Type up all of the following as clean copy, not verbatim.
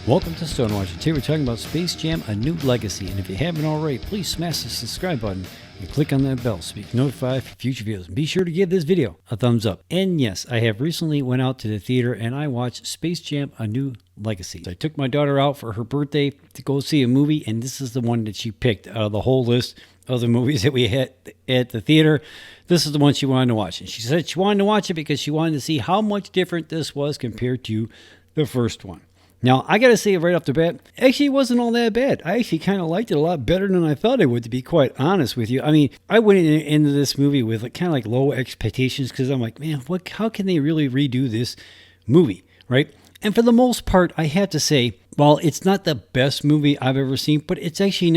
Welcome to Stonewatch. Today we're talking about Space Jam: A New Legacy, and if you haven't already, please smash the subscribe button and click on that bell so you can notify for future videos. And be sure to give this video a thumbs up. And yes, I have recently went out to the theater and I watched Space Jam: A New Legacy. I took my daughter out for her birthday to go see a movie, and this is the one that she picked out of the whole list of the movies that we had at the theater. This is the one she wanted to watch, and she said she wanted to watch it because she wanted to see how much different this was compared to the first one. Now, I got to say right off the bat, actually, it wasn't all that bad. I actually kind of liked it a lot better than I thought I would, to be quite honest with you. I mean, I went into this movie with kind of like low expectations because I'm like, man, how can they really redo this movie, right? And for the most part, I have to say, well, it's not the best movie I've ever seen, but it's actually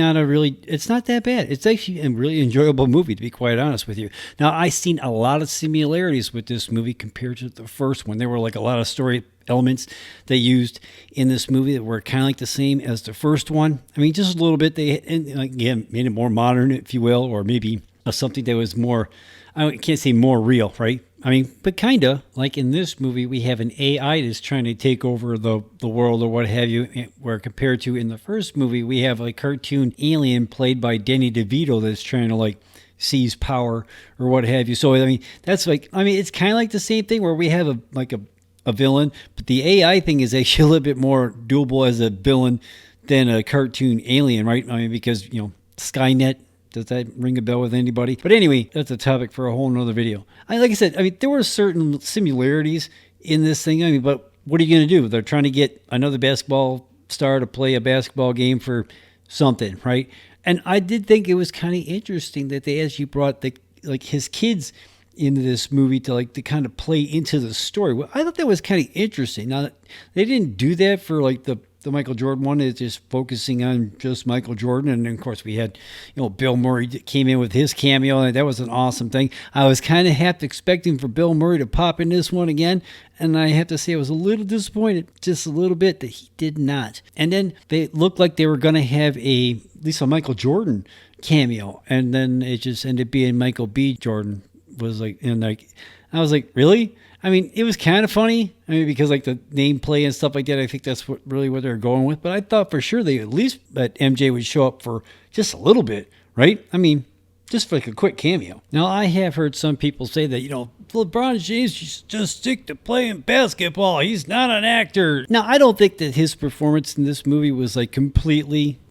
it's not that bad. It's actually a really enjoyable movie, to be quite honest with you. Now, I've seen a lot of similarities with this movie compared to the first one. There were like a lot of story elements they used in this movie that were kind of like the same as the first one. I mean, just a little bit. They, again, made it more modern, if you will, or maybe something that was more, I can't say more real, right? I mean, but kind of like in this movie, we have an AI that's trying to take over the world or what have you, where compared to in the first movie, we have a cartoon alien played by Danny DeVito that's trying to like seize power or what have you. So, I mean, that's like, I mean, it's kind of like the same thing where we have a villain, but the AI thing is actually a little bit more doable as a villain than a cartoon alien, right? I mean, because, you know, Skynet, does that ring a bell with anybody? But anyway, that's a topic for a whole nother video. Like I said, I mean, there were certain similarities in this thing. I mean, but what are you going to do? They're trying to get another basketball star to play a basketball game for something, right? And I did think it was kind of interesting that they actually brought his kids into this movie to kind of play into the story. Well, I thought that was kind of interesting. Now, they didn't do that for like the Michael Jordan one. Is just focusing on just Michael Jordan, and then, of course, we had, you know, Bill Murray came in with his cameo, and that was an awesome thing. I was kind of half expecting for Bill Murray to pop in this one again, and I have to say I was a little disappointed, just a little bit, that he did not. And then they looked like they were going to have at least a Michael Jordan cameo, and then it just ended up being Michael B. Jordan. Was like, and like, I was like, really? I mean, it was kind of funny. I mean, because like the name play and stuff like that, I think that's what they're going with. But I thought for sure they at least that MJ would show up for just a little bit, right? I mean, just for like a quick cameo. Now, I have heard some people say that, you know, LeBron James should just stick to playing basketball. He's not an actor. Now, I don't think that his performance in this movie was like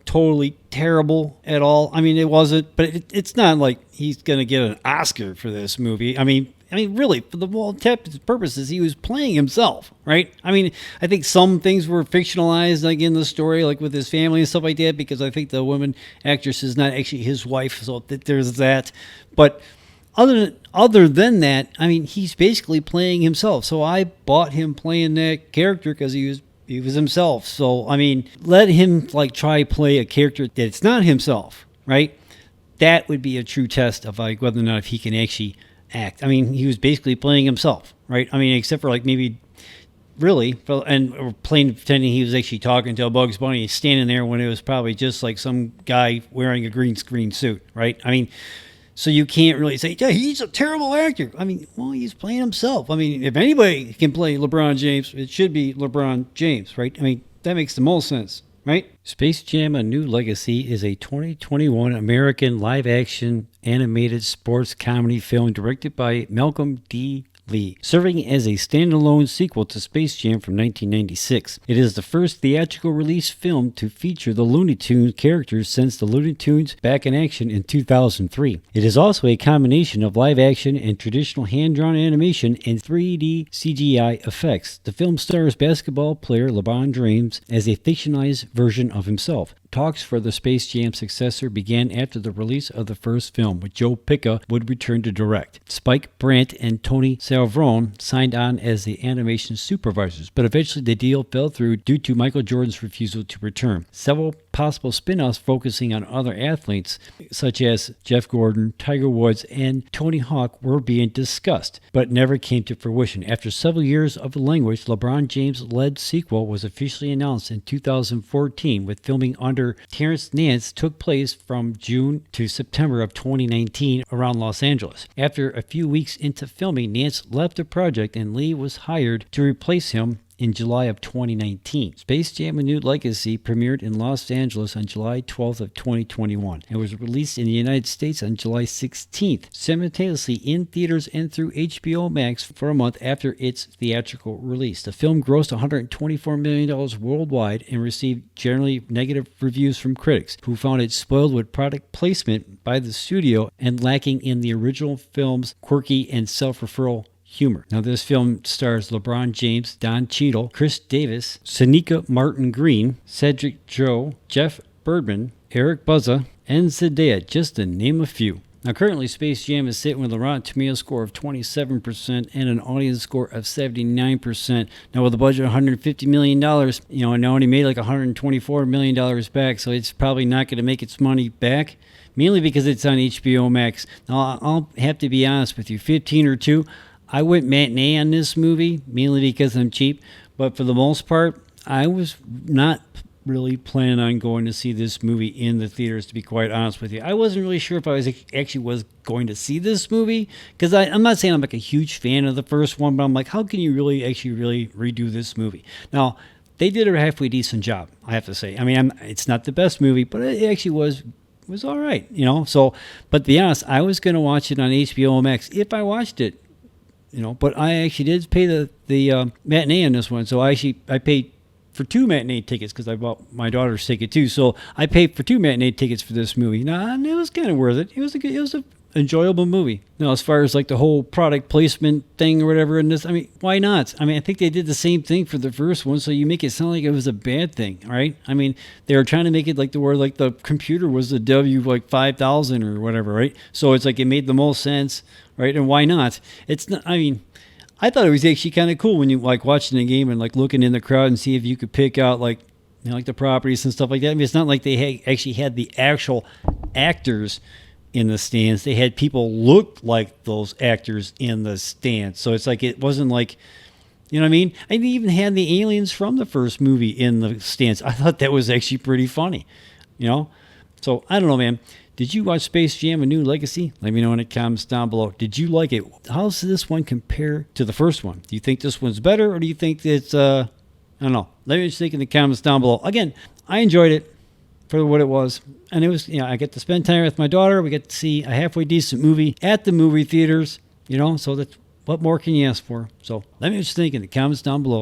totally terrible at all. I mean, it wasn't, but it's not like he's going to get an Oscar for this movie. I mean, really, for the all intents and purposes, he was playing himself, right? I mean, I think some things were fictionalized, like in the story, like with his family and stuff like that, because I think the woman actress is not actually his wife, so there's that. But other than that, I mean, he's basically playing himself. So I bought him playing that character because he was himself. So, I mean, let him like try play a character that's not himself, right? That would be a true test of like whether or not if he can actually act. I mean, he was basically playing himself, right? I mean, except for like maybe really, and pretending he was actually talking to a Bugs Bunny standing there when it was probably just like some guy wearing a green screen suit, right? I mean, so you can't really say, yeah, he's a terrible actor. I mean, well, he's playing himself. I mean, if anybody can play LeBron James, it should be LeBron James, right? I mean, that makes the most sense, right? Space Jam: A New Legacy is a 2021 American live-action animated sports comedy film directed by Malcolm D. Lee, serving as a standalone sequel to Space Jam from 1996. It is the first theatrical release film to feature the Looney Tunes characters since the Looney Tunes Back in Action in 2003. It is also a combination of live action and traditional hand-drawn animation and 3D CGI effects. The film stars basketball player LeBron James as a fictionalized version of himself. Talks for the Space Jam successor began after the release of the first film, with Joe Pica would return to direct. Spike Brandt and Tony Salvrone signed on as the animation supervisors, but eventually the deal fell through due to Michael Jordan's refusal to return. Several possible spin-offs focusing on other athletes, such as Jeff Gordon, Tiger Woods, and Tony Hawk, were being discussed, but never came to fruition. After several years of language, LeBron James-led sequel was officially announced in 2014, with filming under Terrence Nance took place from June to September of 2019 around Los Angeles. After a few weeks into filming, Nance left the project and Lee was hired to replace him in July of 2019. Space Jam: A New Legacy premiered in Los Angeles on July 12th of 2021 and was released in the United States on July 16th, simultaneously in theaters and through HBO Max for a month after its theatrical release. The film grossed $124 million worldwide and received generally negative reviews from critics, who found it spoiled with product placement by the studio and lacking in the original film's quirky and self-referral humor. Now, this film stars LeBron James, Don Cheadle, Chris Davis, Sonequa Martin Green, Cedric Joe, Jeff Birdman, Eric Buzza, and Zendaya, just to name a few. Now, currently, Space Jam is sitting with a Rotten Tomatoes score of 27% and an audience score of 79%. Now, with a budget of $150 million, and it only made like $124 million back, so it's probably not going to make its money back, mainly because it's on HBO Max. Now, I'll have to be honest with you, 15 or 2, I went matinee on this movie, mainly because I'm cheap, but for the most part, I was not really planning on going to see this movie in the theaters, to be quite honest with you. I wasn't really sure if I was going to see this movie, because I'm not saying I'm like a huge fan of the first one, but I'm like, how can you really redo this movie? Now, they did a halfway decent job, I have to say. I mean, it's not the best movie, but it actually was all right, So, but to be honest, I was going to watch it on HBO Max if I watched it. But I actually did pay the matinee on this one. So I paid for 2 matinee tickets because I bought my daughter's ticket too. So I paid for 2 matinee tickets for this movie. Now, and it was kind of worth it. It was an enjoyable movie. Now, as far as like the whole product placement thing or whatever in this, I mean, why not? I mean, I think they did the same thing for the first one, so you make it sound like it was a bad thing, right? I mean, they were trying to make it like the computer was the W5000 or whatever, right? So it's like it made the most sense, right? And why not? It's not. I mean, I thought it was actually kind of cool when you like watching the game and like looking in the crowd and see if you could pick out like the properties and stuff like that. I mean, it's not like they actually had the actual actors in the stands. They had people look like those actors in the stands. So it's like it wasn't like, you know what I mean? I even had the aliens from the first movie in the stands. I thought that was actually pretty funny, So I don't know, man. Did you watch Space Jam: A New Legacy? Let me know in the comments down below. Did you like it? How does this one compare to the first one? Do you think this one's better, or do you think it's, I don't know. Let me just think in the comments down below. Again, I enjoyed it for what it was. And it was, I get to spend time with my daughter. We get to see a halfway decent movie at the movie theaters, so that's, what more can you ask for? So let me just think in the comments down below.